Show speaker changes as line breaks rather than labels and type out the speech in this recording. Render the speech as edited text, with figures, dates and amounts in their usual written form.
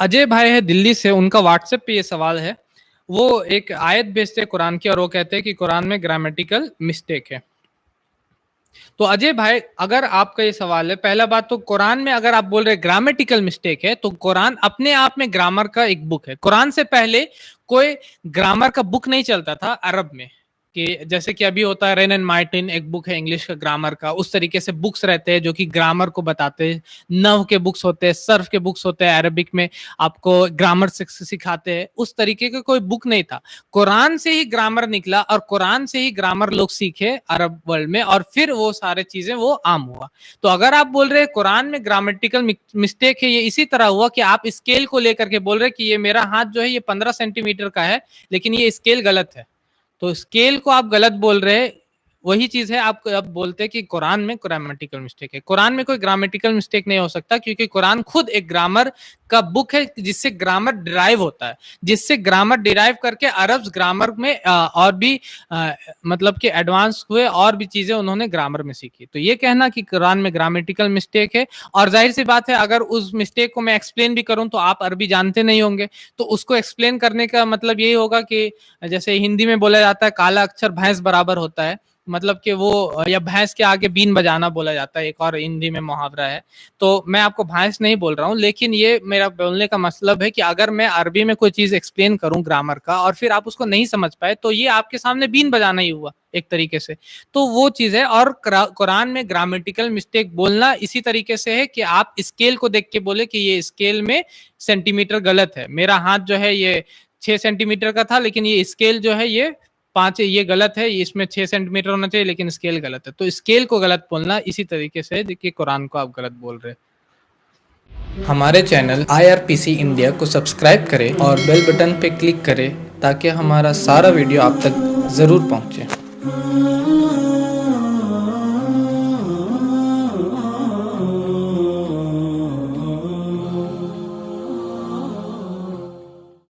अजय भाई है दिल्ली से, उनका व्हाट्सएप पे ये सवाल है। वो एक आयत भेजते हैं कुरान की और वो कहते हैं कि कुरान में ग्रामेटिकल मिस्टेक है। तो अजय भाई, अगर आपका ये सवाल है, पहला बात तो कुरान में अगर आप बोल रहे ग्रामेटिकल मिस्टेक है, तो कुरान अपने आप में ग्रामर का एक बुक है। कुरान से पहले कोई ग्रामर का बुक नहीं चलता था अरब में, कि जैसे कि अभी होता है रेन एंड मार्टिन, एक बुक है इंग्लिश का ग्रामर का, उस तरीके से बुक्स रहते हैं जो कि ग्रामर को बताते हैं। नव के बुक्स होते हैं, सर्फ के बुक्स होते हैं, अरबिक में आपको ग्रामर सिखाते हैं। उस तरीके का कोई बुक नहीं था। कुरान से ही ग्रामर निकला और कुरान से ही ग्रामर लोग सीखे अरब वर्ल्ड में, और फिर वो सारे चीजें वो आम हुआ। तो अगर आप बोल रहे हैं कुरान में ग्रामेटिकल मिस्टेक है, ये इसी तरह हुआ कि आप स्केल को लेकर के बोल रहे हैं कि ये मेरा हाथ जो है ये 15 सेंटीमीटर का है, लेकिन ये स्केल गलत है। तो स्केल को आप गलत बोल रहे हैं। वही चीज है, आप अब बोलते हैं कि कुरान में ग्रामेटिकल मिस्टेक है। कुरान में कोई ग्रामेटिकल मिस्टेक नहीं हो सकता, क्योंकि कुरान खुद एक ग्रामर का बुक है जिससे ग्रामर डिराइव होता है, जिससे ग्रामर डिराइव करके अरब्स ग्रामर में और भी मतलब कि एडवांस हुए, और भी चीजें उन्होंने ग्रामर में सीखी। तो ये कहना कि कुरान में ग्रामेटिकल मिस्टेक है, और जाहिर सी बात है अगर उस मिस्टेक को मैं एक्सप्लेन भी करूं तो आप अरबी जानते नहीं होंगे, तो उसको एक्सप्लेन करने का मतलब यही होगा कि जैसे हिंदी में बोला जाता है काला अक्षर भैंस बराबर होता है, मतलब कि वो, या भैंस के आगे बीन बजाना बोला जाता है, एक और हिंदी में मुहावरा है। तो मैं आपको भैंस नहीं बोल रहा हूँ, लेकिन ये मेरा बोलने का मतलब है कि अगर मैं अरबी में कोई चीज एक्सप्लेन करूं ग्रामर का और फिर आप उसको नहीं समझ पाए, तो ये आपके सामने बीन बजाना ही हुआ एक तरीके से। तो वो चीज है। और कुरान में ग्रामेटिकल मिस्टेक बोलना इसी तरीके से है कि आप स्केल को देख के बोले कि ये स्केल में सेंटीमीटर गलत है, मेरा हाथ जो है ये 6 सेंटीमीटर का था, लेकिन ये स्केल जो है ये 5 है, ये गलत है, इसमें 6 सेंटीमीटर होना चाहिए लेकिन स्केल गलत है। तो स्केल को गलत बोलना इसी तरीके से है कि कुरान को आप गलत बोल रहे हैं। हमारे चैनल IRPC इंडिया को सब्सक्राइब करें और बेल बटन पे क्लिक करें ताकि हमारा सारा वीडियो आप तक जरूर पहुंचे।